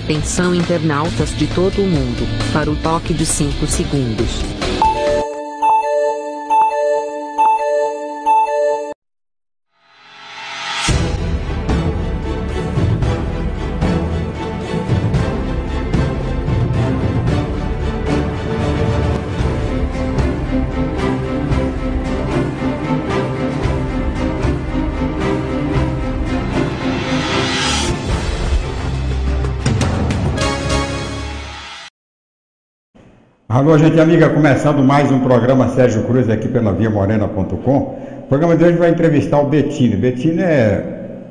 Atenção internautas de todo o mundo, para o toque de 5 segundos. Alô, gente amiga, começando mais um programa Sérgio Cruz aqui pela viamorena.com. O programa de hoje vai entrevistar o Bettino. Bettino é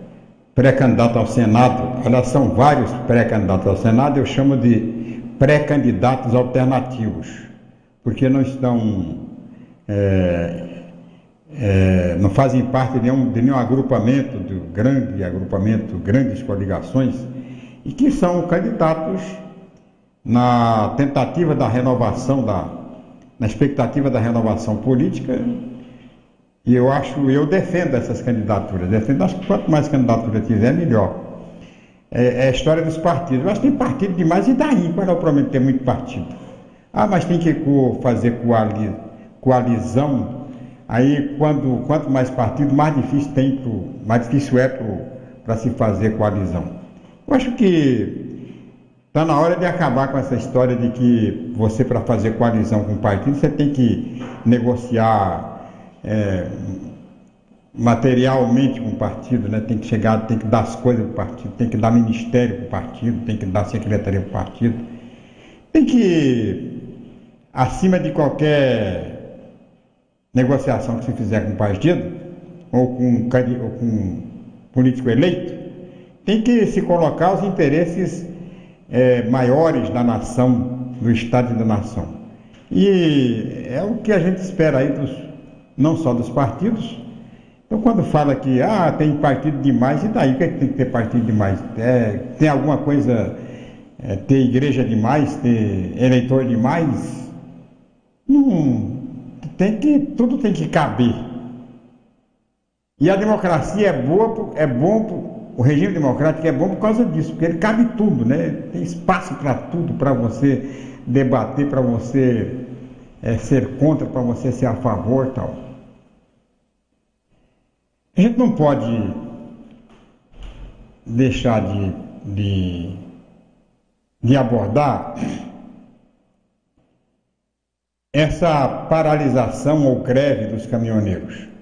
pré-candidato ao Senado. Aliás, são vários pré-candidatos ao Senado, eu chamo de pré-candidatos alternativos, porque não estão, não fazem parte de nenhum agrupamento, grandes coligações, e que são candidatos na tentativa da renovação, na expectativa da renovação política. E eu defendo essas candidaturas, acho que quanto mais candidatura tiver, melhor. É a história dos partidos. Eu acho que tem partido demais, e daí? Qual é o problema de ter muito partido? Ah, mas tem que fazer coalizão. Aí, quanto mais partido, mais difícil é para se fazer coalizão. Eu acho que está na hora de acabar com essa história de que você, para fazer coalizão com o partido, você tem que negociar materialmente com o partido, né? Tem que dar as coisas para o partido, tem que dar ministério para o partido, tem que dar secretaria para o partido. Tem que, acima de qualquer negociação que você fizer com o partido, ou com um político eleito, tem que se colocar os interesses maiores da nação, do Estado e da nação. E é o que a gente espera aí, não só dos partidos. Então, quando fala que tem partido demais, e daí? O que é que tem que ter partido demais? Tem alguma coisa, ter igreja demais, ter eleitor demais? Não, tudo tem que caber. E a democracia é bom. O regime democrático é bom por causa disso, porque ele cabe tudo, né? Tem espaço para tudo, para você debater, para você ser contra, para você ser a favor e tal. A gente não pode deixar de abordar essa paralisação ou greve dos caminhoneiros.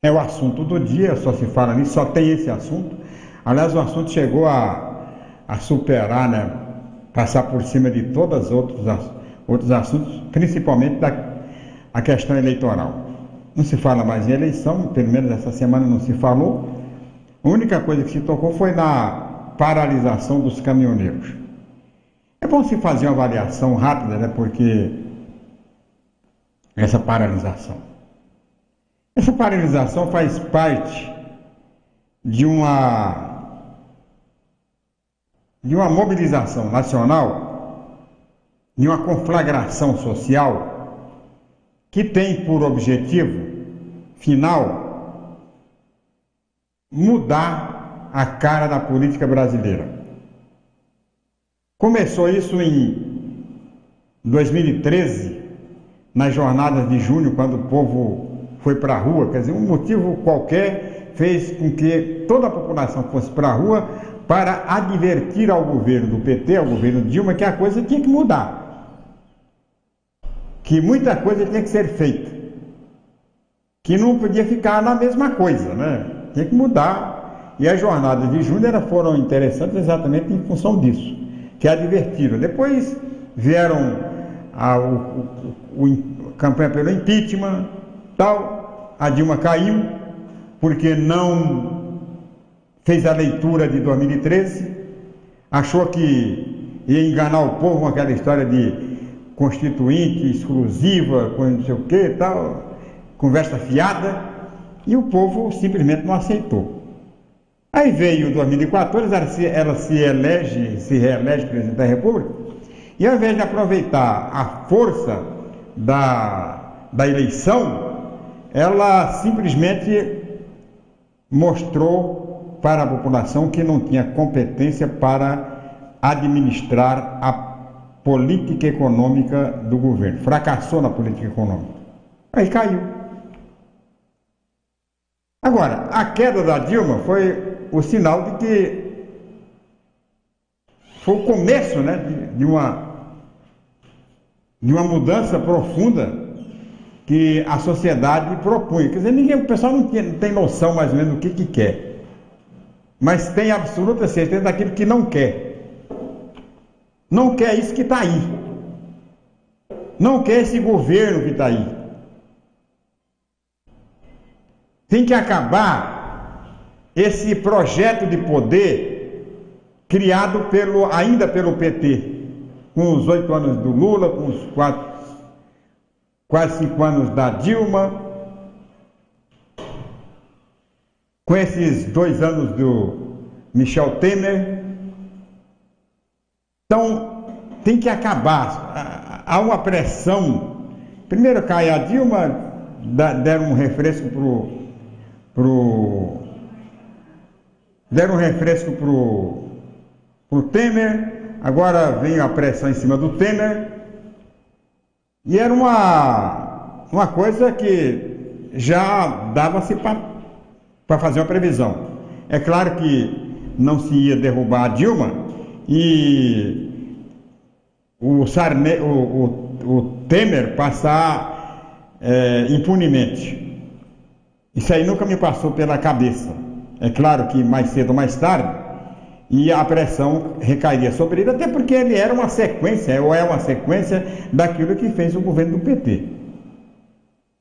É o assunto do dia, só se fala nisso, só tem esse assunto. Aliás, o assunto chegou a superar, né, passar por cima de todos os outros assuntos, principalmente a questão eleitoral. Não se fala mais em eleição, pelo menos essa semana não se falou. A única coisa que se tocou foi na paralisação dos caminhoneiros. É bom se fazer uma avaliação rápida, né, porque essa paralisação faz parte de uma mobilização nacional, de uma conflagração social que tem por objetivo final mudar a cara da política brasileira. Começou isso em 2013, nas jornadas de junho, quando o povo foi para a rua. Quer dizer, um motivo qualquer fez com que toda a população fosse para a rua para advertir ao governo do PT, ao governo Dilma, que a coisa tinha que mudar, que muita coisa tinha que ser feita, que não podia ficar na mesma coisa, né? Tinha que mudar. E as jornadas de junho foram interessantes exatamente em função disso, que advertiram. Depois vieram a campanha pelo impeachment, tal. A Dilma caiu porque não fez a leitura de 2013, achou que ia enganar o povo com aquela história de constituinte exclusiva, com não sei o que, tal, conversa fiada, e o povo simplesmente não aceitou. Aí veio 2014, ela se reelege presidente da República, e ao invés de aproveitar a força da eleição, ela simplesmente mostrou para a população que não tinha competência para administrar a política econômica do governo. Fracassou na política econômica. Aí caiu. Agora, a queda da Dilma foi o sinal de que foi o começo, né, de uma mudança profunda que a sociedade propunha. Quer dizer, o pessoal não tem noção mais ou menos do que quer, mas tem absoluta certeza daquilo que não quer. Não quer isso que está aí. Não quer esse governo que está aí. Tem que acabar esse projeto de poder criado ainda pelo PT, com os 8 anos do Lula, com os quase 5 anos da Dilma, com esses 2 anos do Michel Temer. Então, tem que acabar. Há uma pressão. Primeiro cai a Dilma, deram um refresco pro Temer, agora vem a pressão em cima do Temer, e era uma coisa que já dava-se para fazer uma previsão. É claro que não se ia derrubar a Dilma e o Temer passar impunemente. Isso aí nunca me passou pela cabeça. É claro que mais cedo ou mais tarde, e a pressão recairia sobre ele, até porque ele era uma sequência, ou é uma sequência daquilo que fez o governo do PT.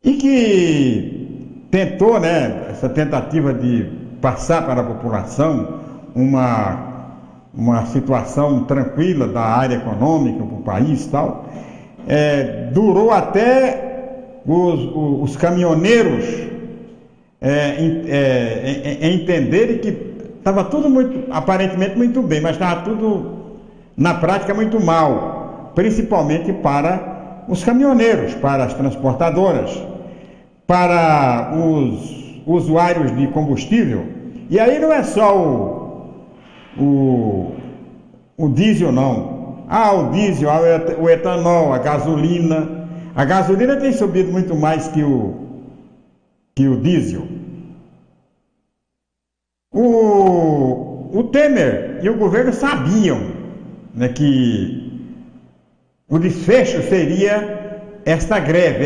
E que tentou, né, essa tentativa de passar para a população uma situação tranquila da área econômica para o país e tal, durou até os caminhoneiros entenderem que estava tudo aparentemente muito bem, mas estava tudo na prática muito mal, principalmente para os caminhoneiros, para as transportadoras, para os usuários de combustível. E aí não é só o diesel, não. O diesel, o etanol, a gasolina. A gasolina tem subido muito mais que o diesel. O Temer e o governo sabiam, né, que o desfecho seria esta greve,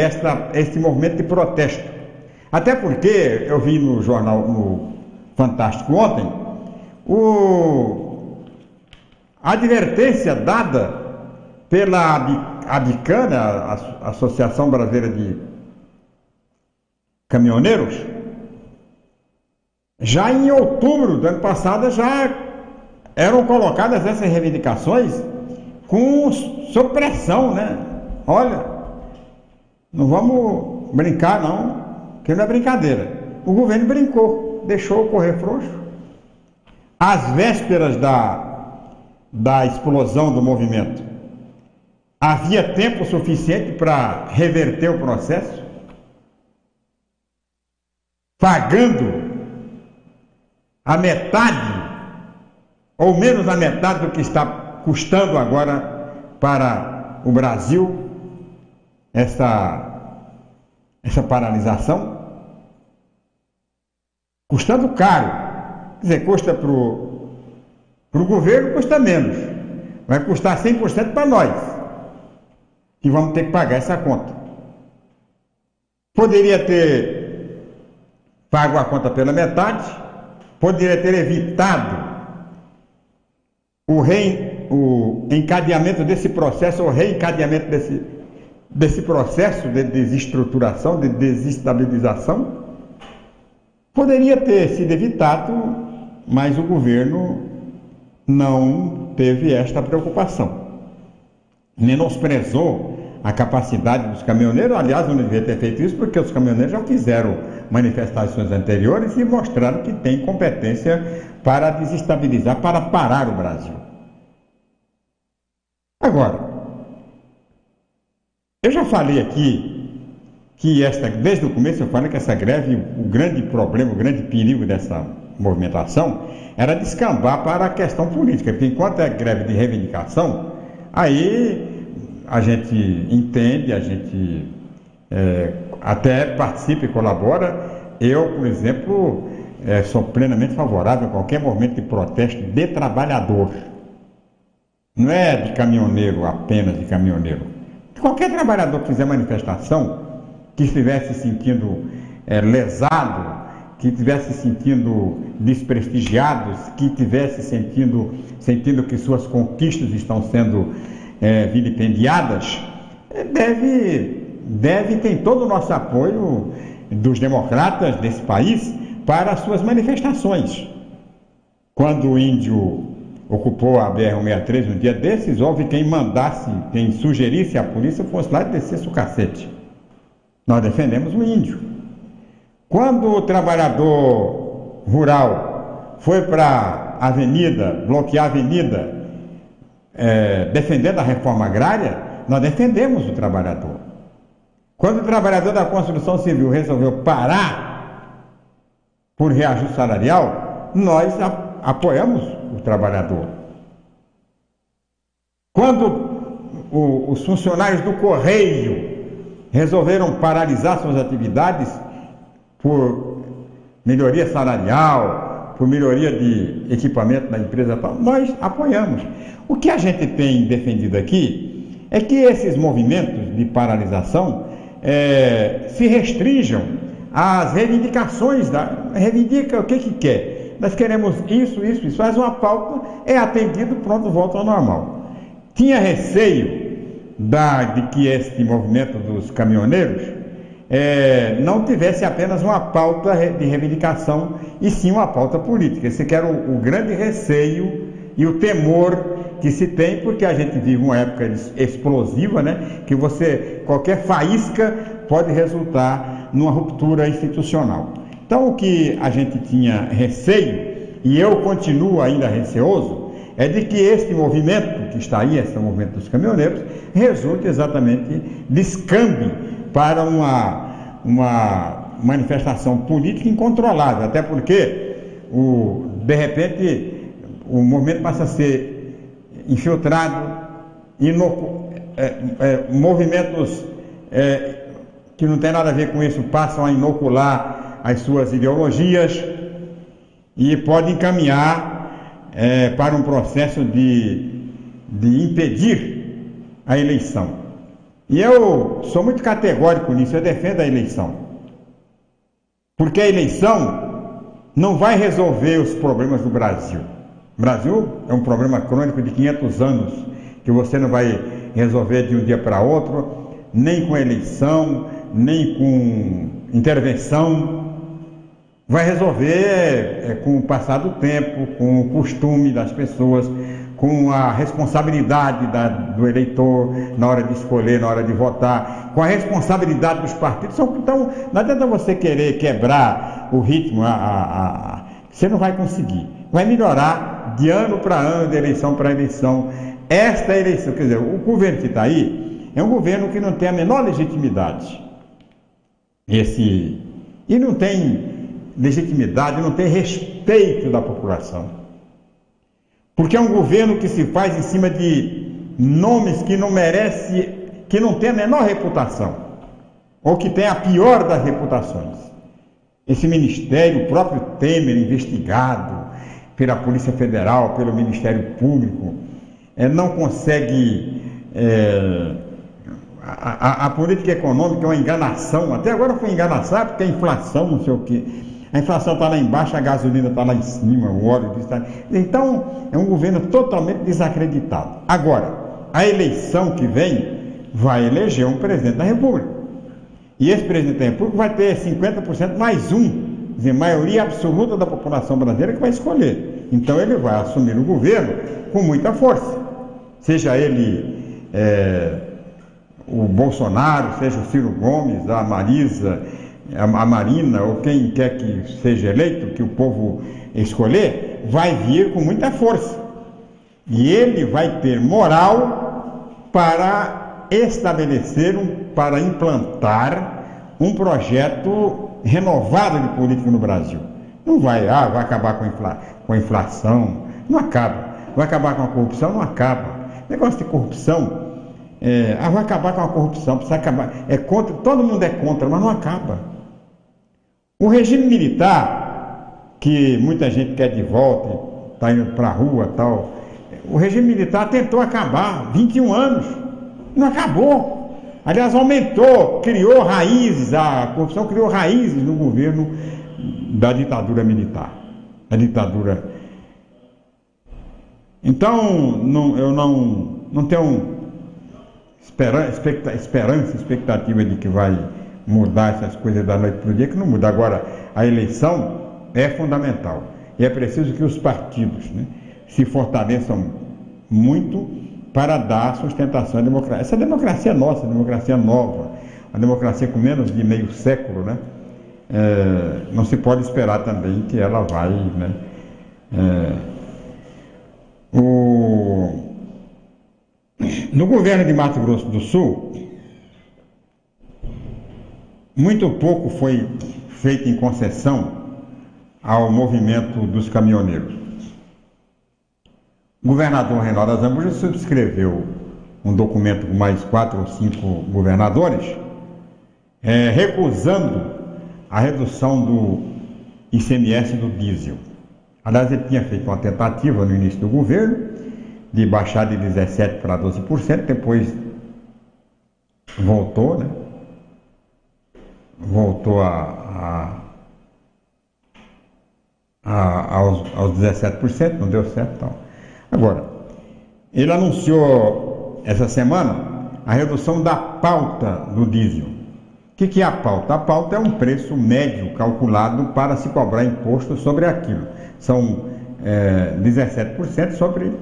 este movimento de protesto. Até porque eu vi no jornal, no Fantástico ontem, a advertência dada pela ABICAN, a Associação Brasileira de Caminhoneiros, já em outubro do ano passado já eram colocadas essas reivindicações sob pressão, né? Olha, não vamos brincar não, que não é brincadeira. O governo brincou, deixou correr frouxo. Às vésperas da explosão do movimento, havia tempo suficiente para reverter o processo, pagando a metade, ou menos a metade do que está custando agora para o Brasil essa paralisação, custando caro. Quer dizer, custa para o governo, custa menos, vai custar 100% para nós, que vamos ter que pagar essa conta. Poderia ter pago a conta pela metade, poderia ter evitado o encadeamento desse processo, o reencadeamento desse processo de desestruturação, de desestabilização. Poderia ter sido evitado, mas o governo não teve esta preocupação. Menosprezou a capacidade dos caminhoneiros. Aliás, não devia ter feito isso, porque os caminhoneiros já fizeram manifestações anteriores e mostraram que tem competência para desestabilizar, para parar o Brasil. Agora, eu já falei aqui que desde o começo eu falei que essa greve, o grande problema, o grande perigo dessa movimentação era descambar para a questão política, porque enquanto é greve de reivindicação, aí a gente entende, a gente até participa e colabora. Eu, por exemplo, sou plenamente favorável a qualquer movimento de protesto de trabalhador. Não é de caminhoneiro, apenas de caminhoneiro. Qualquer trabalhador que fizer manifestação, que estivesse se sentindo lesado, que estivesse se sentindo desprestigiado, que estivesse sentindo que suas conquistas estão sendo vilipendiadas, tem todo o nosso apoio dos democratas desse país para as suas manifestações. Quando o índio ocupou a BR-163 um dia desses, houve quem sugerisse à polícia fosse lá e descesse o cacete. Nós defendemos o índio. Quando o trabalhador rural foi para a avenida, bloquear a avenida, defendendo a reforma agrária, nós defendemos o trabalhador. Quando o trabalhador da construção civil resolveu parar por reajuste salarial, nós apoiamos o trabalhador. Quando os funcionários do Correio resolveram paralisar suas atividades por melhoria salarial, por melhoria de equipamento da empresa, nós apoiamos. O que a gente tem defendido aqui é que esses movimentos de paralisação se restringam às reivindicações, reivindica o que quer. Nós queremos isso, faz uma pauta, é atendido, pronto, volta ao normal. Tinha receio de que este movimento dos caminhoneiros não tivesse apenas uma pauta de reivindicação, e sim uma pauta política. Esse que era o grande receio e o temor que se tem, porque a gente vive uma época explosiva, né? Que qualquer faísca pode resultar numa ruptura institucional. Então, o que a gente tinha receio, e eu continuo ainda receoso, é de que este movimento que está aí, esse movimento dos caminhoneiros, resulte exatamente, descambe para uma manifestação política incontrolável, até porque, de repente, o movimento passa a ser infiltrado, movimentos que não tem nada a ver com isso passam a inocular as suas ideologias e podem encaminhar para um processo de impedir a eleição. E eu sou muito categórico nisso, eu defendo a eleição. Porque a eleição não vai resolver os problemas do Brasil. O Brasil é um problema crônico de 500 anos, que você não vai resolver de um dia para outro, nem com eleição, nem com intervenção. Vai resolver com o passar do tempo, com o costume das pessoas, com a responsabilidade do eleitor na hora de escolher, na hora de votar, com a responsabilidade dos partidos. Então, não adianta você querer quebrar o ritmo, você não vai conseguir. Vai melhorar de ano para ano, de eleição para eleição. Esta eleição, quer dizer, o governo que está aí é um governo que não tem a menor legitimidade. E não tem legitimidade, não tem respeito da população. Porque é um governo que se faz em cima de nomes que não merece, que não tem a menor reputação, ou que tem a pior das reputações. Esse ministério, o próprio Temer, investigado pela Polícia Federal, pelo Ministério Público, não consegue... A política econômica é uma enganação, até agora foi enganação, porque a inflação, não sei o quê. A inflação está lá embaixo, a gasolina está lá em cima, o óleo está... Então, é um governo totalmente desacreditado. Agora, a eleição que vem vai eleger um presidente da República. E esse presidente da República vai ter 50% mais um, quer dizer, maioria absoluta da população brasileira que vai escolher. Então, ele vai assumir o governo com muita força. Seja ele o Bolsonaro, seja o Ciro Gomes, a Marisa, a Marina, ou quem quer que seja eleito, que o povo escolher, vai vir com muita força. E ele vai ter moral para estabelecer, para implantar um projeto renovado de política no Brasil. Não vai, vai acabar com a inflação, não acaba. Vai acabar com a corrupção, não acaba. Negócio de corrupção, vai acabar com a corrupção, precisa acabar. É contra, todo mundo é contra, mas não acaba. O regime militar, que muita gente quer de volta, está indo para a rua e tal, o regime militar tentou acabar, 21 anos, não acabou. Aliás, aumentou, criou raízes, a corrupção criou raízes no governo da ditadura militar, a ditadura. Então, eu não tenho expectativa de que vai mudar essas coisas da noite para o dia, que não muda. Agora, a eleição é fundamental e é preciso que os partidos, né, se fortaleçam muito para dar sustentação à democracia. Essa democracia é nossa, democracia nova, a democracia com menos de meio século, né? Não se pode esperar também que ela vai, né? No governo de Mato Grosso do Sul, muito pouco foi feito em concessão ao movimento dos caminhoneiros. O governador Reinaldo Azambuja subscreveu um documento com mais 4 ou 5 governadores, recusando a redução do ICMS do diesel. Aliás, ele tinha feito uma tentativa no início do governo de baixar de 17% para 12%, depois voltou, né? Voltou aos 17%, não deu certo, então. Agora, ele anunciou essa semana a redução da pauta do diesel. O que é a pauta? A pauta é um preço médio calculado para se cobrar imposto sobre aquilo. São 17% sobre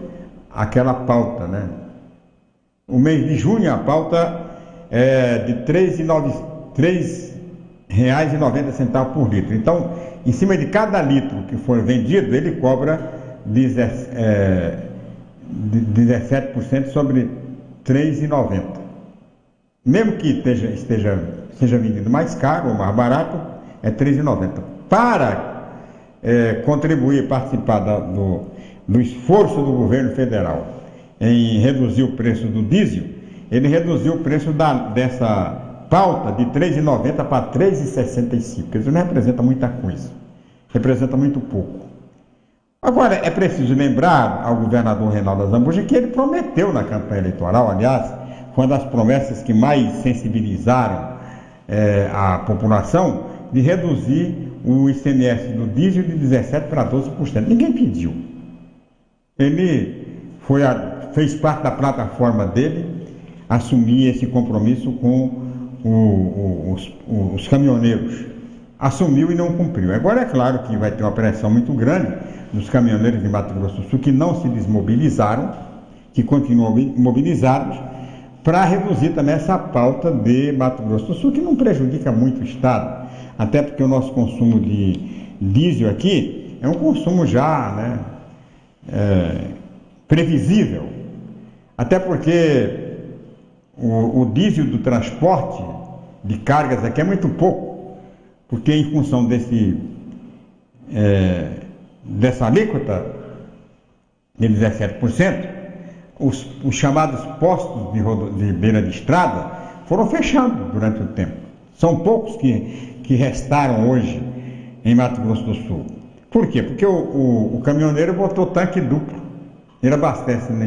aquela pauta, né? O mês de junho a pauta é de R$ 3,90 por litro. Então, em cima de cada litro que for vendido, ele cobra 17% sobre R$ 3,90. Mesmo que seja vendido mais caro ou mais barato, é R$ 3,90. Para contribuir, participar do esforço do governo federal em reduzir o preço do diesel, ele reduziu o preço dessa pauta de R$ 3,90 para R$ 3,65. Quer dizer, não representa muita coisa, representa muito pouco. Agora, é preciso lembrar ao governador Reinaldo Azambuja que ele prometeu na campanha eleitoral, aliás, foi uma das promessas que mais sensibilizaram a população, de reduzir o ICMS do diesel de 17% para 12%. Ninguém pediu. Ele fez parte da plataforma dele assumir esse compromisso com os caminhoneiros. Assumiu e não cumpriu. Agora é claro que vai ter uma pressão muito grande dos caminhoneiros de Mato Grosso do Sul que não se desmobilizaram, que continuam mobilizados, para reduzir também essa pauta de Mato Grosso do Sul, que não prejudica muito o Estado, até porque o nosso consumo de diesel aqui é um consumo já, né, previsível, até porque o diesel do transporte de cargas aqui é muito pouco, porque em função dessa alíquota de 17%, os chamados postos de beira de estrada foram fechando durante o tempo. São poucos que restaram hoje em Mato Grosso do Sul. Por quê? Porque o caminhoneiro botou tanque duplo. Ele abastece no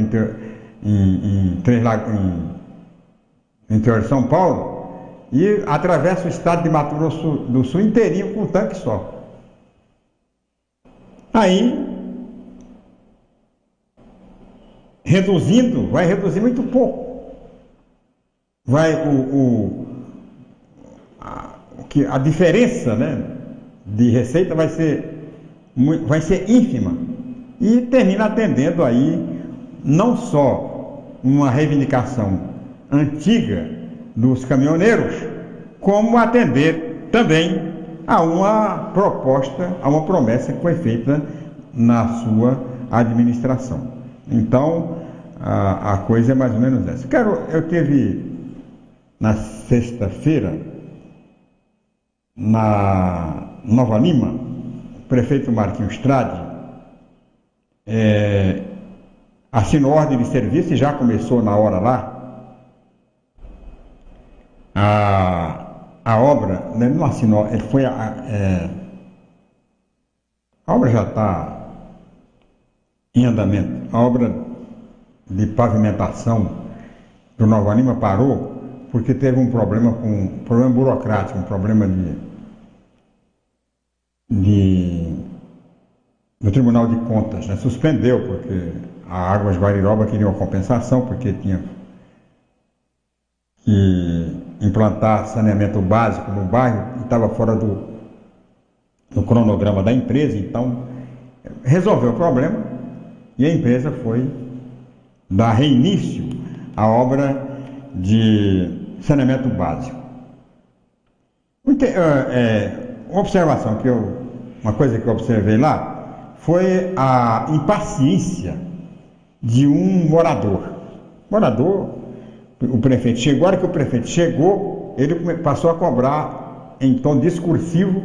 interior de São Paulo e atravessa o estado de Mato Grosso do Sul inteirinho com um tanque só. Aí, vai reduzir muito pouco. A diferença, né, de receita vai ser ínfima e termina atendendo aí não só uma reivindicação antiga dos caminhoneiros, como atender também a uma proposta, a uma promessa que foi feita na sua administração. Então, a coisa é mais ou menos essa. Eu tive na sexta-feira, na Nova Lima, prefeito Marquinhos Trade assinou ordem de serviço e já começou na hora lá. A obra, né, não assinou, ele foi a obra já está em andamento. A obra de pavimentação do Nova Lima parou porque teve um problema burocrático, um problema do Tribunal de Contas, né? Suspendeu porque a Águas Guariroba queria uma compensação porque tinha que implantar saneamento básico no bairro e estava fora do cronograma da empresa. Então resolveu o problema e a empresa foi dar reinício à obra de saneamento básico. Uma coisa que eu observei lá foi a impaciência de um morador. O prefeito chegou, a hora que o prefeito chegou, ele passou a cobrar em tom discursivo,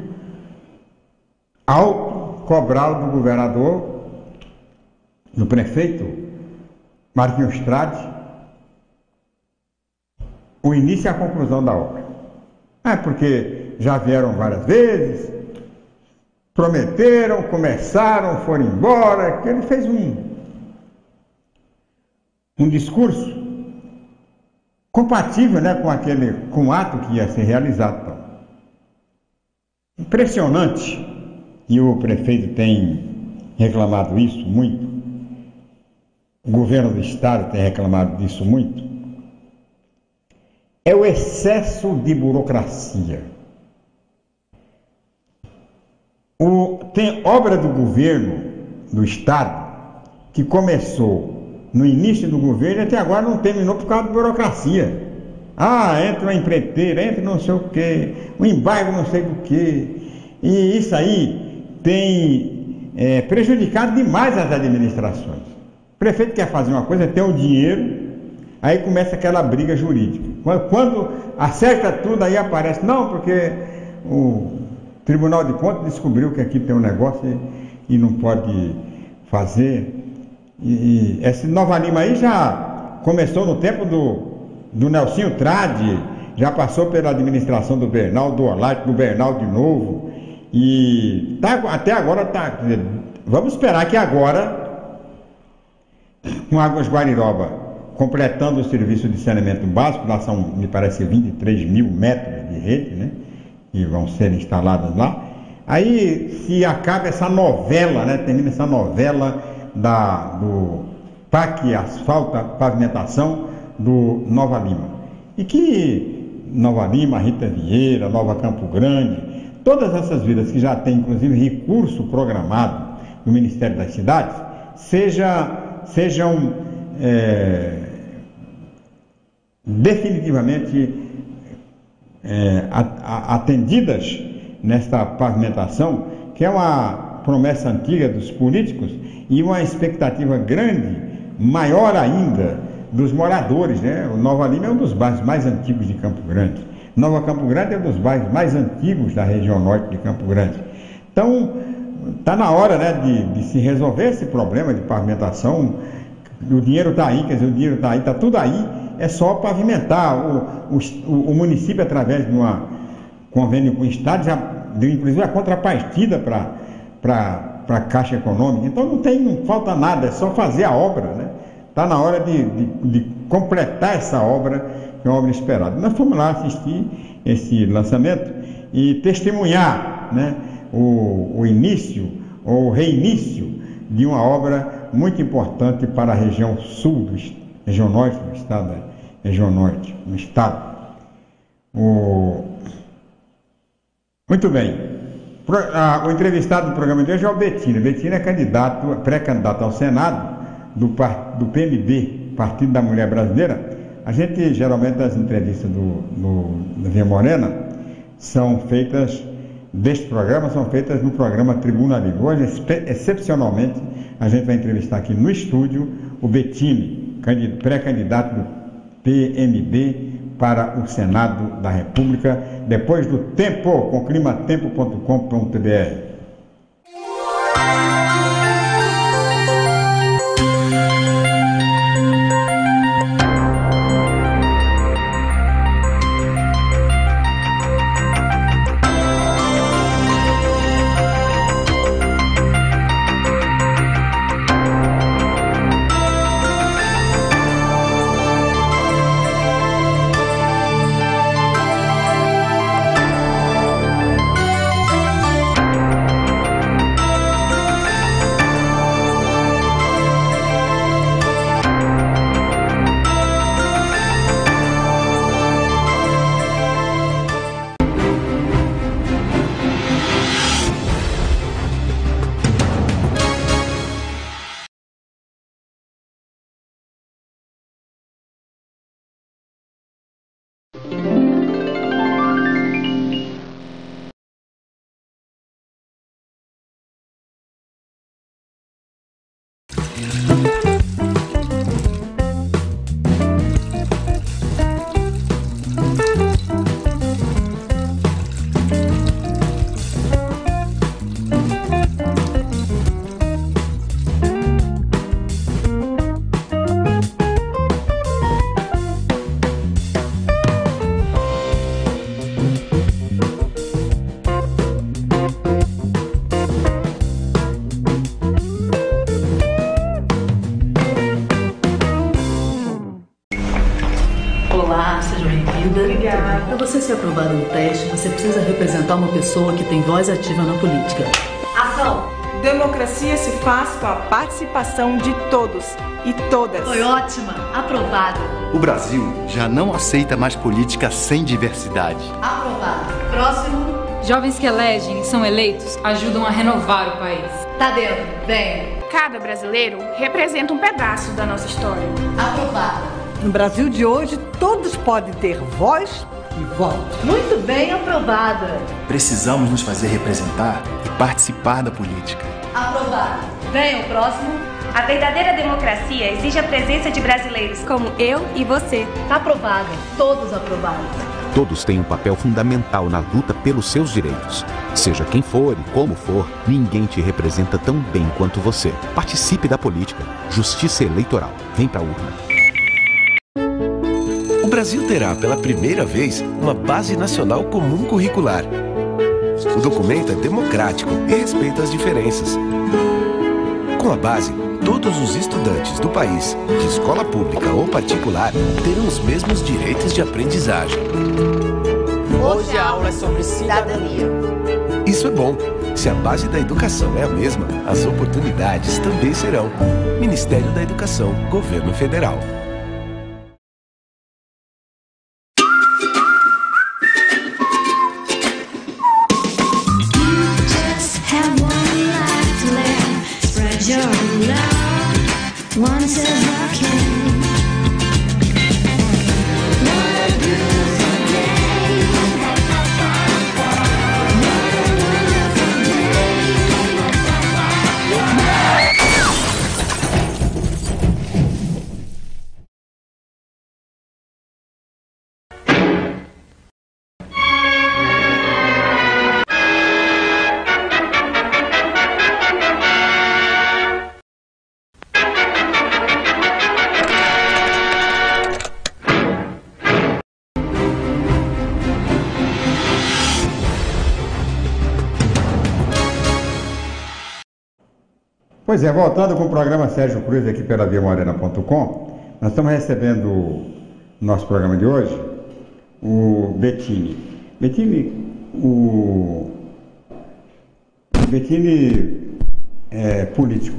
alto, cobrar do governador, do prefeito Marquinhos Trade, o início e a conclusão da obra. Porque já vieram várias vezes, prometeram, começaram, foram embora, que ele fez um discurso compatível, né, com o ato que ia ser realizado. Então, impressionante, e o prefeito tem reclamado isso muito, o governo do estado tem reclamado disso muito, é o excesso de burocracia. Tem obra do governo do estado que começou no início do governo e até agora não terminou por causa de burocracia. Entra uma empreiteira, entra não sei o quê, um embargo não sei do quê. E isso aí tem prejudicado demais as administrações. O prefeito quer fazer uma coisa, tem o dinheiro, aí começa aquela briga jurídica. Quando acerta tudo, aí aparece, não, porque o Tribunal de Contas descobriu que aqui tem um negócio e não pode fazer. E esse Nova Lima aí já começou no tempo do Nelsinho Trade, já passou pela administração do Bernal, do Olarte, do Bernal de novo, e até agora vamos esperar que agora, com Águas Guariroba completando o serviço de saneamento básico, lá são, me parece, 23 mil metros de rede, né, que vão ser instaladas lá, aí se acaba essa novela, né, termina essa novela do PAC, asfalto, pavimentação do Nova Lima. E que Nova Lima, Rita Vieira, Nova Campo Grande, todas essas vilas que já têm inclusive recurso programado no Ministério das Cidades, sejam definitivamente atendidas nesta pavimentação, que é uma promessa antiga dos políticos e uma expectativa grande, maior ainda, dos moradores, né? O Nova Lima é um dos bairros mais antigos de Campo Grande. Nova Campo Grande é um dos bairros mais antigos da região norte de Campo Grande. Então, está na hora, né, de se resolver esse problema de pavimentação. O dinheiro está aí, quer dizer, o dinheiro está aí, está tudo aí, é só pavimentar. O município, através de um convênio com o Estado, já deu inclusive a contrapartida para a Caixa Econômica. Então não falta nada, é só fazer a obra, né? Está na hora de completar essa obra, que é uma obra esperada. Nós fomos lá assistir esse lançamento e testemunhar, né, o início ou reinício de uma obra muito importante para a região sul, região norte do estado, região norte do estado. Muito bem. O entrevistado do programa de hoje é o Bettino. Bettino é pré-candidato ao Senado do PMB, Partido da Mulher Brasileira. A gente, geralmente, as entrevistas do Via Morena deste programa, são feitas no programa Tribuna Livre. Hoje, excepcionalmente, a gente vai entrevistar aqui no estúdio o Bettino, pré-candidato do PMB para o Senado da República, depois do Tempo, com climatempo.com.br. Olá, seja bem-vinda. Obrigada. Para você ser aprovado no teste, você precisa representar uma pessoa que tem voz ativa na política. Ação! Democracia se faz com a participação de todos e todas. Foi ótima! Aprovado! O Brasil já não aceita mais política sem diversidade. Aprovado! Próximo! Jovens que elegem e são eleitos ajudam a renovar o país. Tá dentro, venha! Cada brasileiro representa um pedaço da nossa história. Aprovado! No Brasil de hoje, todos podem ter voz e voto. Muito bem, aprovada! Precisamos nos fazer representar e participar da política. Aprovado! Venha o próximo! A verdadeira democracia exige a presença de brasileiros como eu e você. Tá aprovado! Todos aprovados! Todos têm um papel fundamental na luta pelos seus direitos. Seja quem for e como for, ninguém te representa tão bem quanto você. Participe da política. Justiça eleitoral. Vem pra urna. O Brasil terá, pela primeira vez, uma Base Nacional Comum Curricular. O documento é democrático e respeita as diferenças. Com a base, todos os estudantes do país, de escola pública ou particular, terão os mesmos direitos de aprendizagem. Hoje a aula é sobre cidadania. Isso é bom. Se a base da educação é a mesma, as oportunidades também serão. Ministério da Educação, Governo Federal. Pois é, voltando com o programa Sérgio Cruz aqui pela viamorena.com, nós estamos recebendo no nosso programa de hoje o Bettini. O Bettini é político,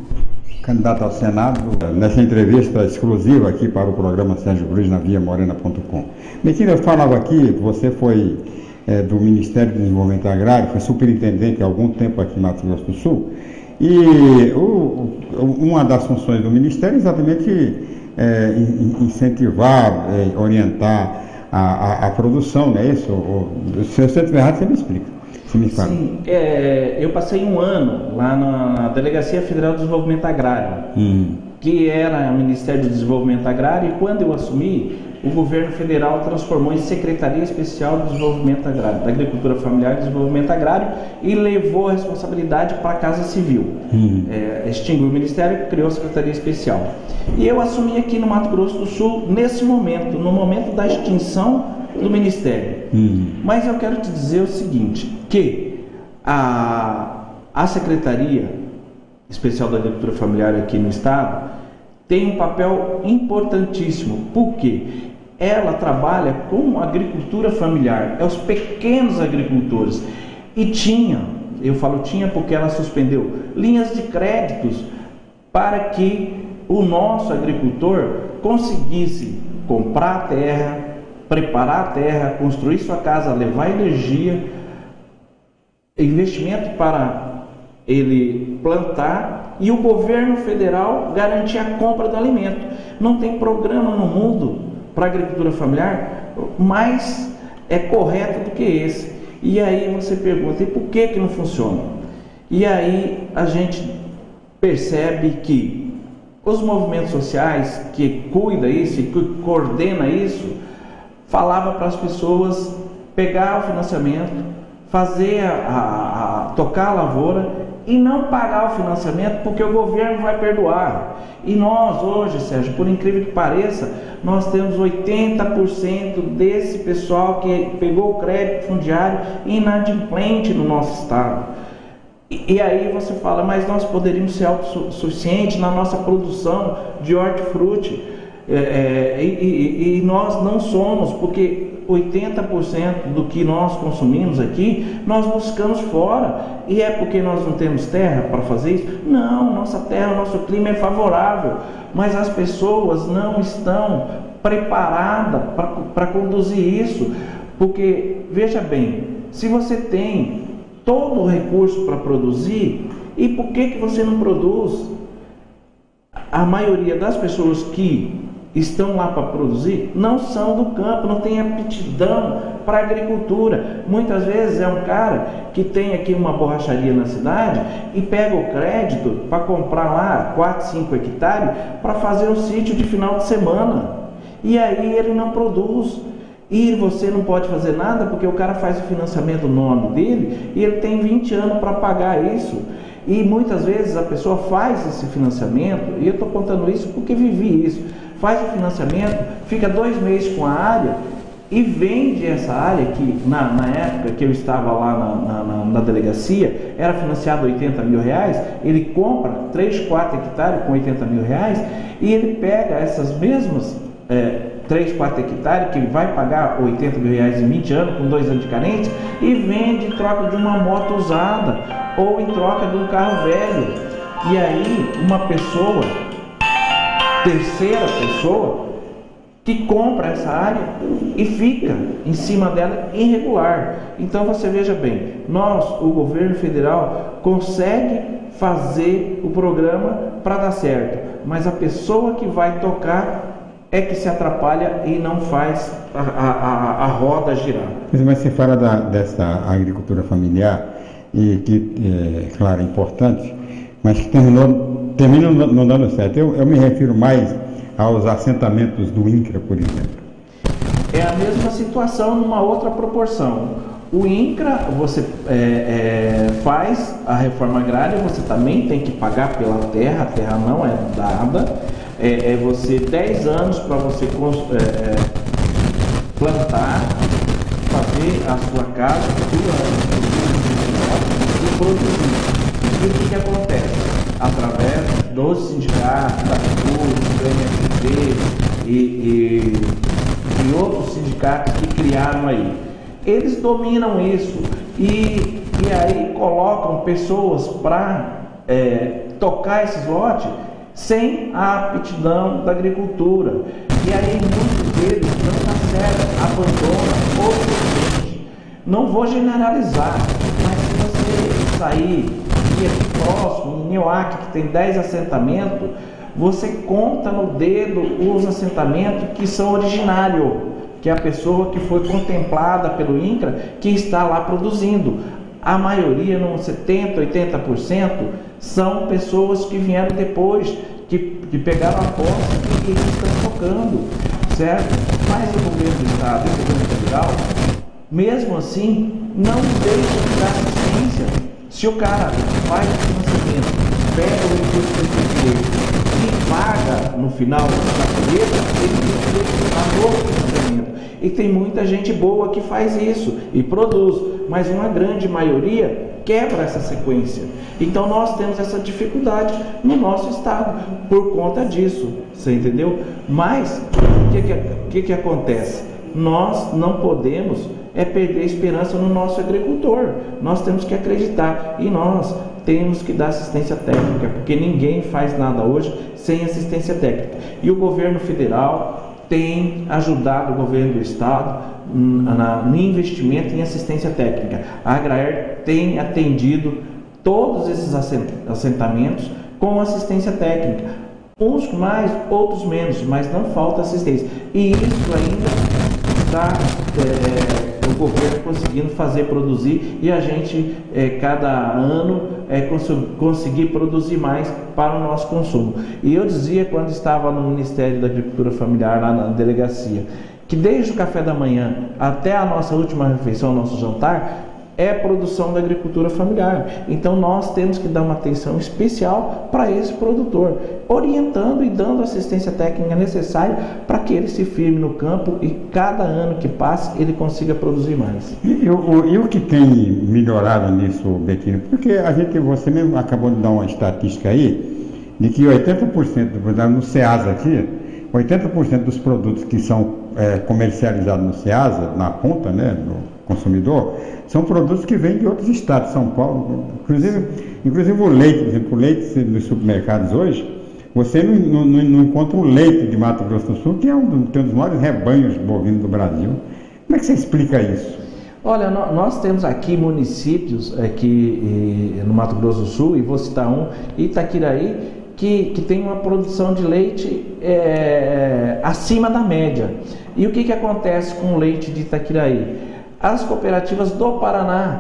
candidato ao Senado, nessa entrevista exclusiva aqui para o programa Sérgio Cruz na viamorena.com. Bettini, eu falava aqui que você foi do Ministério do Desenvolvimento Agrário, foi superintendente há algum tempo aqui em Mato Grosso do Sul. E uma das funções do Ministério é exatamente incentivar, orientar a produção, não é isso? Se eu estiver errado, você me explica. Você me fala. Sim, eu passei um ano lá na Delegacia Federal de Desenvolvimento Agrário, que era o Ministério do Desenvolvimento Agrário, e quando eu assumi, o governo federal transformou em Secretaria Especial de Desenvolvimento Agrário, da Agricultura Familiar e Desenvolvimento Agrário, e levou a responsabilidade para a Casa Civil. Extinguiu o Ministério e criou a Secretaria Especial. E eu assumi aqui no Mato Grosso do Sul, nesse momento, no momento da extinção do Ministério. Mas eu quero te dizer o seguinte, que a Secretaria Especial da Agricultura Familiar aqui no Estado tem um papel importantíssimo, porque ela trabalha com agricultura familiar, os pequenos agricultores, e eu falo tinha porque ela suspendeu linhas de créditos para que o nosso agricultor conseguisse comprar a terra, preparar a terra, construir sua casa, levar energia, investimento para ele plantar, e o governo federal garantir a compra do alimento. Não tem programa no mundo para a agricultura familiar mais correto do que esse. E aí você pergunta, e por que não funciona? E aí a gente percebe que os movimentos sociais que cuidam isso e que coordena isso, falava para as pessoas pegar o financiamento, fazer tocar a lavoura e não pagar o financiamento porque o governo vai perdoar. E nós hoje, Sérgio, por incrível que pareça, nós temos 80% desse pessoal que pegou o crédito fundiário inadimplente no nosso estado. E aí você fala, mas nós poderíamos ser autossuficientes na nossa produção de hortifruti. E nós não somos, porque 80% do que nós consumimos aqui, nós buscamos fora. E é porque nós não temos terra para fazer isso? Não, nossa terra, nosso clima é favorável, mas as pessoas não estão preparadas para conduzir isso. Porque, veja bem, se você tem todo o recurso para produzir, e por que você não produz? A maioria das pessoas que estão lá para produzir não são do campo, não tem aptidão para a agricultura. Muitas vezes é um cara que tem aqui uma borracharia na cidade e pega o crédito para comprar lá 4, 5 hectares para fazer um sítio de final de semana, e aí ele não produz. E você não pode fazer nada porque o cara faz o financiamento no nome dele e ele tem 20 anos para pagar isso. E muitas vezes a pessoa faz esse financiamento, e eu estou contando isso porque vivi isso, faz o financiamento, fica 2 meses com a área e vende essa área que na época que eu estava lá na delegacia era financiado R$80 mil, ele compra 3, 4 hectares com R$80 mil e ele pega essas mesmas 3, 4 hectares que ele vai pagar R$80 mil em 20 anos, com 2 anos de carência, e vende em troca de uma moto usada ou em troca de um carro velho. E aí uma pessoa, terceira pessoa, que compra essa área e fica em cima dela irregular. Então você veja bem, o governo federal consegue fazer o programa para dar certo, mas a pessoa que vai tocar é que se atrapalha e não faz a roda girar. Mas você fala dessa agricultura familiar, e que, claro, é importante, mas que termina não dando certo. Eu me refiro mais aos assentamentos do INCRA, por exemplo. É a mesma situação numa outra proporção. O INCRA, você faz a reforma agrária, você também tem que pagar pela terra, a terra não é dada. Você 10 anos para você plantar, fazer a sua casa, e produzir. E o que acontece? Através dos sindicatos, da CUT, do MST e outros sindicatos que criaram aí, eles dominam isso e aí colocam pessoas para tocar esses lotes sem a aptidão da agricultura. E aí muitos deles não dá certo, abandonam ou desistem. Não vou generalizar, mas se você sair aqui próximo, em Nioaque, que tem 10 assentamentos, você conta no dedo os assentamentos que são originários, que é a pessoa que foi contemplada pelo INCRA, que está lá produzindo. A maioria, 70%, 80%, são pessoas que vieram depois, que pegaram a posse e estão tocando, certo? Mas o governo do Estado e o governo federal, mesmo assim, não deixa de dar assistência. Se o cara faz o financiamento, pega o recurso do direito e paga no final da colheita, ele tem que pagar o financiamento. E tem muita gente boa que faz isso e produz, mas uma grande maioria quebra essa sequência. Então nós temos essa dificuldade no nosso estado por conta disso, você entendeu? Mas o que acontece? Nós não podemos perder esperança no nosso agricultor. Nós temos que acreditar e nós temos que dar assistência técnica, porque ninguém faz nada hoje sem assistência técnica. E o governo federal tem ajudado o governo do estado no investimento em assistência técnica. A Agraer tem atendido todos esses assentamentos com assistência técnica. Uns mais, outros menos, mas não falta assistência. E isso ainda já o governo conseguindo fazer produzir e a gente cada ano conseguir produzir mais para o nosso consumo. E eu dizia quando estava no Ministério da Agricultura Familiar, lá na delegacia, que desde o café da manhã até a nossa última refeição, nosso jantar, é produção da agricultura familiar. Então nós temos que dar uma atenção especial para esse produtor, orientando e dando assistência técnica necessária para que ele se firme no campo e cada ano que passe ele consiga produzir mais. E o que tem melhorado nisso, Bettino? Porque você mesmo acabou de dar uma estatística aí, de que 80%, no Ceasa aqui, 80% dos produtos que são comercializados no Ceasa, na ponta, né, no consumidor, são produtos que vêm de outros estados, São Paulo, inclusive o leite, por exemplo, o leite nos supermercados hoje, você não encontra o leite de Mato Grosso do Sul, que tem um dos maiores rebanhos bovinos do Brasil. Como é que você explica isso? Olha, nós temos aqui municípios no Mato Grosso do Sul, e vou citar um, Itaquiraí, que tem uma produção de leite acima da média. E o que acontece com o leite de Itaquiraí? As cooperativas do Paraná,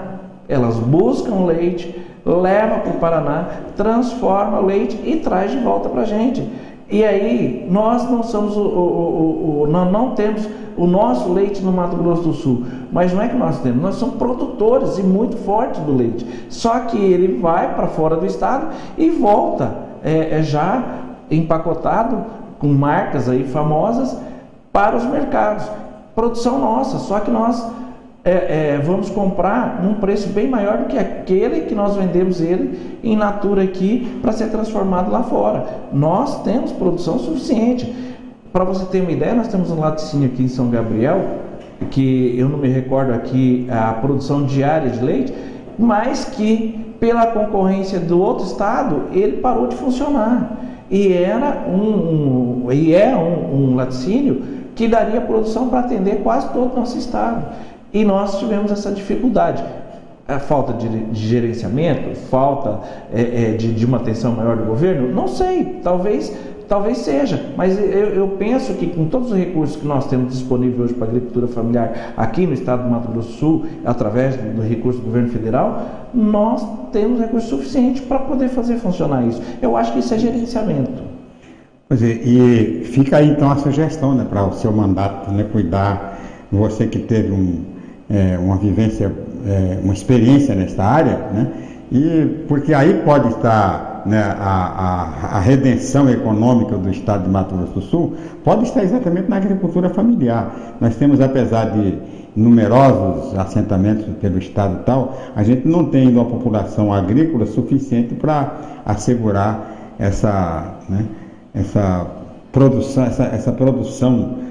elas buscam leite, levam para o Paraná, transformam o leite e traz de volta para a gente. E aí nós não somos nós não temos o nosso leite no Mato Grosso do Sul, mas não é que nós temos, nós somos produtores e muito fortes do leite. Só que ele vai para fora do estado e volta já empacotado com marcas aí famosas para os mercados. Produção nossa, só que nós vamos comprar num preço bem maior do que aquele que nós vendemos ele in natura aqui para ser transformado lá fora. Nós temos produção suficiente. Para você ter uma ideia, nós temos um laticínio aqui em São Gabriel, que eu não me recordo aqui a produção diária de leite, mas que pela concorrência do outro estado, ele parou de funcionar. E era um laticínio que daria produção para atender quase todo o nosso estado. E nós tivemos essa dificuldade. A falta de gerenciamento, falta de uma atenção maior do governo, não sei, talvez seja, mas eu penso que com todos os recursos que nós temos disponíveis hoje para a agricultura familiar aqui no estado do Mato Grosso do Sul, através do recurso do governo federal, nós temos recurso suficiente para poder fazer funcionar isso. Eu acho que isso é gerenciamento. Pois é, e fica aí então a sugestão, né, para o seu mandato, né, cuidar, você que teve uma vivência, uma experiência nessa área, né, e porque aí pode estar, né, a redenção econômica do estado de Mato Grosso do Sul, pode estar exatamente na agricultura familiar. Nós temos, apesar de numerosos assentamentos pelo estado e tal, a gente não tem ainda uma população agrícola suficiente para assegurar essa produção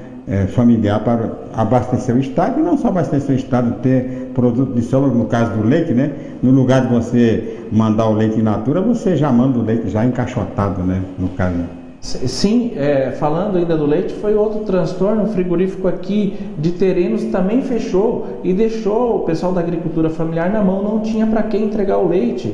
familiar para abastecer o estado, e não só abastecer o estado, ter produto de solo, no caso do leite, né? No lugar de você mandar o leite in natura, você já manda o leite já encaixotado, né? No caso. Sim, falando ainda do leite, foi outro transtorno. O frigorífico aqui de Terenos também fechou e deixou o pessoal da agricultura familiar na mão, não tinha para quem entregar o leite.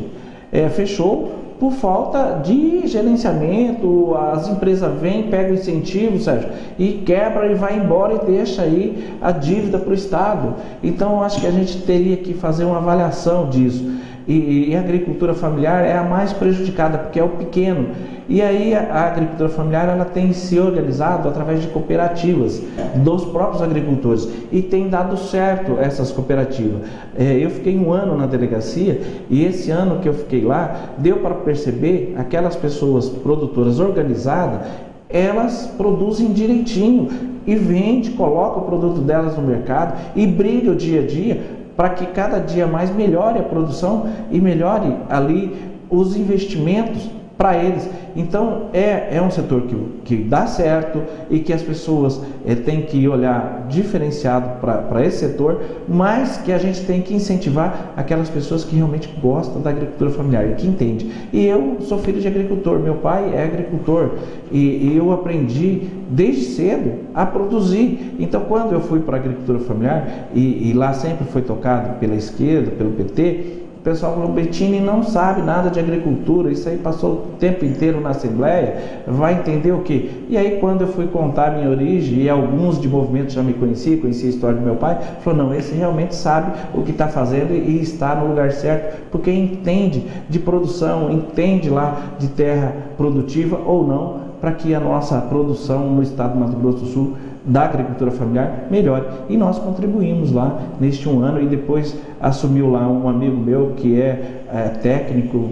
Fechou por falta de gerenciamento. As empresas vêm, pegam incentivo, Sérgio, e quebra e vai embora e deixa aí a dívida para o estado. Então eu acho que a gente teria que fazer uma avaliação disso. E a agricultura familiar é a mais prejudicada, porque é o pequeno. E aí a agricultura familiar, ela tem se organizado através de cooperativas dos próprios agricultores, e tem dado certo essas cooperativas. Eu fiquei um ano na delegacia, e esse ano que eu fiquei lá, deu para perceber aquelas pessoas produtoras organizadas, elas produzem direitinho e vendem, colocam o produto delas no mercado e brigam dia a dia para que cada dia mais melhore a produção e melhore ali os investimentos para eles. Então é um setor que dá certo e que as pessoas têm que olhar diferenciado para esse setor, mas que a gente tem que incentivar aquelas pessoas que realmente gostam da agricultura familiar e que entendem. E eu sou filho de agricultor, meu pai é agricultor, e eu aprendi desde cedo a produzir. Então quando eu fui para a agricultura familiar, e lá sempre foi tocado pela esquerda, pelo PT, pessoal falou, Bettini não sabe nada de agricultura, isso aí passou o tempo inteiro na Assembleia, vai entender o quê? E aí quando eu fui contar a minha origem, e alguns de movimentos já me conheciam a história do meu pai, falou, não, esse realmente sabe o que está fazendo e está no lugar certo, porque entende de produção, entende lá de terra produtiva ou não, para que a nossa produção no estado do Mato Grosso do Sul da agricultura familiar melhore. E nós contribuímos lá neste um ano, e depois assumiu lá um amigo meu que técnico,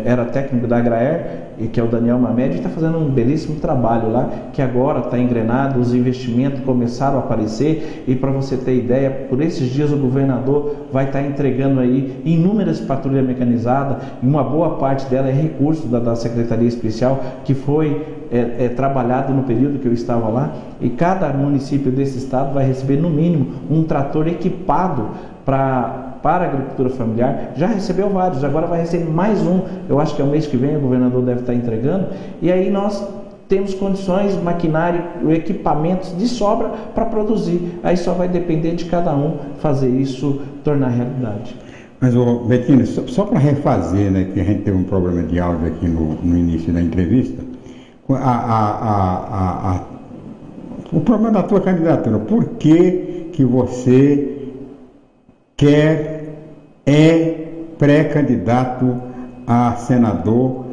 era técnico da Agraer, que é o Daniel Mamed, e está fazendo um belíssimo trabalho lá, que agora está engrenado, os investimentos começaram a aparecer, e para você ter ideia, por esses dias o governador vai estar entregando aí inúmeras patrulhas mecanizadas, e uma boa parte dela é recurso da Secretaria Especial, que foi trabalhado no período que eu estava lá, e cada município desse estado vai receber no mínimo um trator equipado para a agricultura familiar. Já recebeu vários, agora vai receber mais um, eu acho que é o mês que vem, o governador deve estar entregando, e aí nós temos condições, maquinário, equipamentos de sobra para produzir. Aí só vai depender de cada um fazer isso tornar realidade. Mas, Bettini, só para refazer, né, que a gente teve um problema de áudio aqui no início da entrevista, o problema da tua candidatura, por que você é pré-candidato a senador?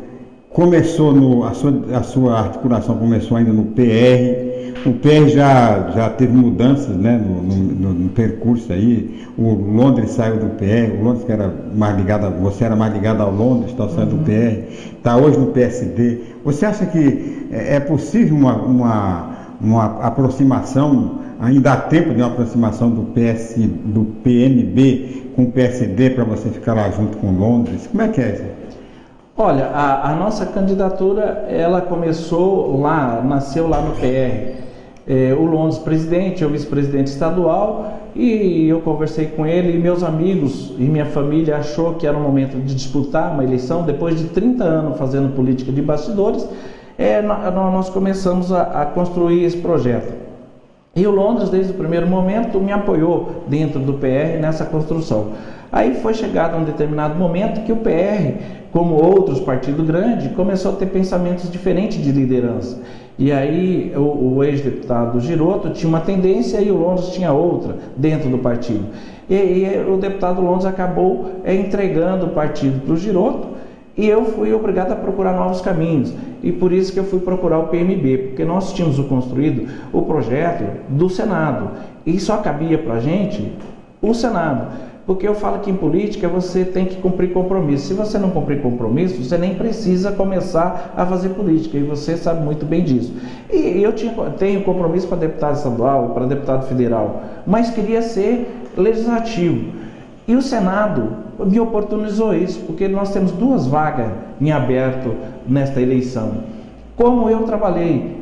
Começou a sua articulação começou ainda no PR. O PR já teve mudanças, né, no percurso aí. O Londres saiu do PR, o Londres que era mais ligado, você era mais ligado ao Londres, está saindo do PR, está hoje no PSD. Você acha que é possível uma aproximação, ainda há tempo de uma aproximação do PMB com o PSD para você ficar lá junto com Londres? Como é que é isso? Olha, a nossa candidatura, ela começou lá, nasceu lá no PR. O Londres presidente, eu vice-presidente estadual, e eu conversei com ele, e meus amigos e minha família achou que era o momento de disputar uma eleição. Depois de 30 anos fazendo política de bastidores, nós começamos a construir esse projeto. E o Londres, desde o primeiro momento, me apoiou dentro do PR nessa construção. Aí foi chegado um determinado momento que o PR, como outros partidos grandes, começou a ter pensamentos diferentes de liderança. E aí o ex-deputado Girotto tinha uma tendência e o Londres tinha outra dentro do partido. E o deputado Londres acabou entregando o partido para o Girotto, e eu fui obrigado a procurar novos caminhos. E por isso que eu fui procurar o PMB, porque nós tínhamos construído o projeto do Senado, e só cabia para a gente o Senado. Porque eu falo que em política você tem que cumprir compromisso. Se você não cumprir compromisso, você nem precisa começar a fazer política, e você sabe muito bem disso. E eu tenho compromisso para deputado estadual, para deputado federal, mas queria ser legislativo. E o Senado me oportunizou isso, porque nós temos 2 vagas em aberto nesta eleição. Como eu trabalhei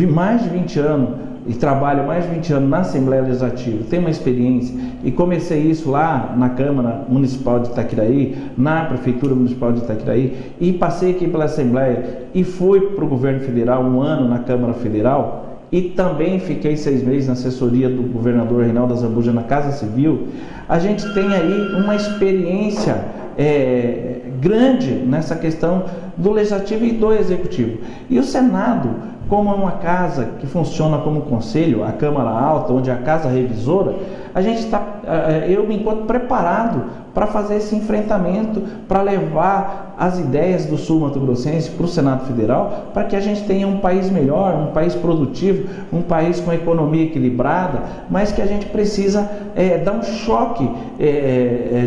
mais de 20 anos, e trabalho mais de 20 anos na Assembleia Legislativa, tenho uma experiência, e comecei isso lá na Câmara Municipal de Itaquiraí, na Prefeitura Municipal de Itaquiraí, e passei aqui pela Assembleia, e fui para o Governo Federal, 1 ano na Câmara Federal, e também fiquei 6 meses na assessoria do governador Reinaldo Azambuja na Casa Civil. A gente tem aí uma experiência grande nessa questão do Legislativo e do Executivo. E o Senado, como é uma casa que funciona como conselho, a Câmara Alta, onde é a casa revisora, eu me encontro preparado para fazer esse enfrentamento, para levar as ideias do Sul Mato Grossense para o Senado Federal, para que a gente tenha um país melhor, um país produtivo, um país com economia equilibrada, mas que a gente precisa dar um choque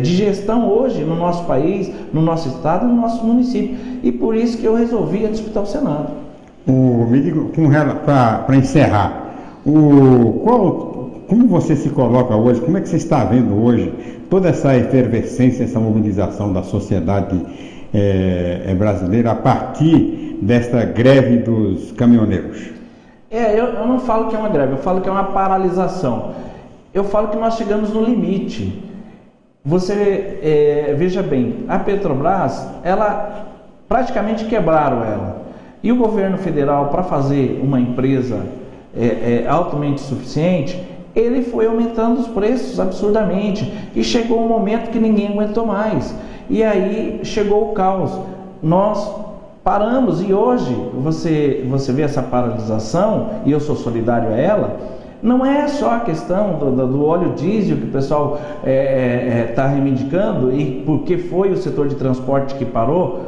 de gestão hoje no nosso país, no nosso estado, no nosso município. E por isso que eu resolvi disputar o Senado. Me diga, para encerrar, como você se coloca hoje, como é que você está vendo hoje toda essa efervescência, essa mobilização da sociedade brasileira a partir desta greve dos caminhoneiros? Eu não falo que é uma greve, eu falo que é uma paralisação. Eu falo que nós chegamos no limite. Você veja bem, a Petrobras, ela praticamente quebraram ela. E o governo federal, para fazer uma empresa altamente suficiente, ele foi aumentando os preços absurdamente e chegou um momento que ninguém aguentou mais. E aí chegou o caos. Nós paramos e hoje você vê essa paralisação, e eu sou solidário a ela. Não é só a questão do óleo diesel que o pessoal está reivindicando, e porque foi o setor de transporte que parou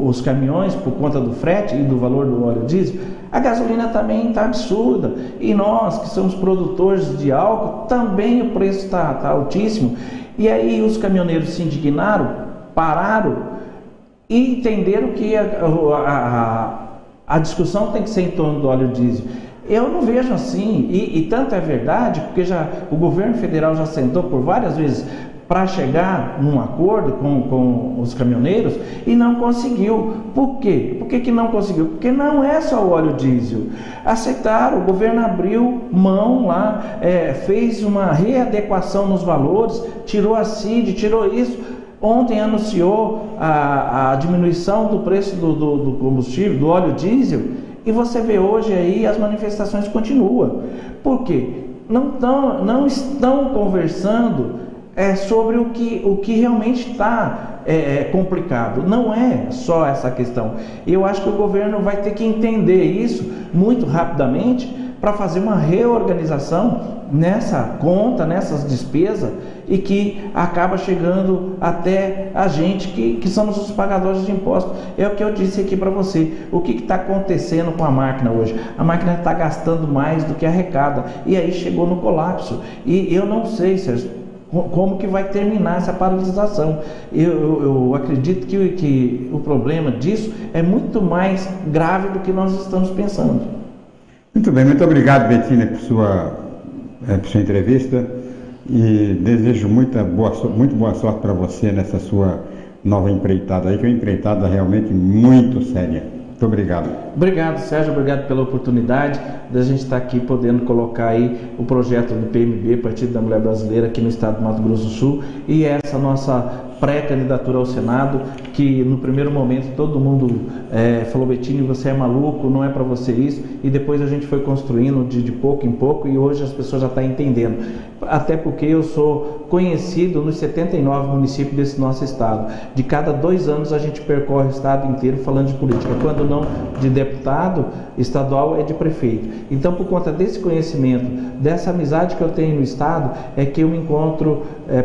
os caminhões por conta do frete e do valor do óleo diesel. A gasolina também está absurda, e nós que somos produtores de álcool, também o preço está altíssimo. E aí os caminhoneiros se indignaram, pararam e entenderam que a discussão tem que ser em torno do óleo diesel. Eu não vejo assim, e tanto é verdade, porque o governo federal já sentou por várias vezes para chegar num acordo com os caminhoneiros e não conseguiu. Por quê? Por que não conseguiu? Porque não é só o óleo diesel. Aceitaram, o governo abriu mão lá, fez uma readequação nos valores, tirou a CID, tirou isso. Ontem anunciou a diminuição do preço do combustível, do óleo diesel, e você vê hoje aí as manifestações continuam. Por quê? Não estão conversando sobre o que realmente está complicado. Não é só essa questão. Eu acho que o governo vai ter que entender isso muito rapidamente para fazer uma reorganização nessa conta, nessas despesas, e que acaba chegando até a gente que somos os pagadores de impostos. É o que eu disse aqui para você. O que está acontecendo com a máquina hoje? A máquina está gastando mais do que arrecada, e aí chegou no colapso. E eu não sei, Sérgio, como que vai terminar essa paralisação. Eu acredito que o problema disso é muito mais grave do que nós estamos pensando. Muito bem, muito obrigado, Betina, por sua entrevista, e desejo muito boa sorte para você nessa sua nova empreitada aí, que é uma empreitada realmente muito séria. Muito obrigado. Obrigado, Sérgio, obrigado pela oportunidade da gente estar aqui podendo colocar aí o projeto do PMB, Partido da Mulher Brasileira, aqui no estado do Mato Grosso do Sul, e essa nossa pré-candidatura ao Senado, que no primeiro momento todo mundo falou: Betinho, você é maluco, não é para você isso, e depois a gente foi construindo de pouco em pouco, e hoje as pessoas já estão entendendo, até porque eu sou conhecido nos 79 municípios desse nosso estado. De cada 2 anos a gente percorre o estado inteiro falando de política, quando não de deputado estadual, é de prefeito. Então, por conta desse conhecimento, dessa amizade que eu tenho no estado, é que eu me encontro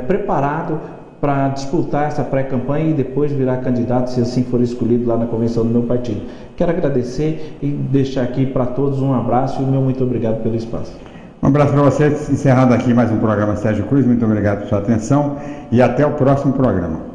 preparado para disputar essa pré-campanha e depois virar candidato, se assim for escolhido, lá na convenção do meu partido. Quero agradecer e deixar aqui para todos um abraço e o meu muito obrigado pelo espaço. Um abraço para você, encerrado aqui mais um programa Sérgio Cruz, muito obrigado por sua atenção e até o próximo programa.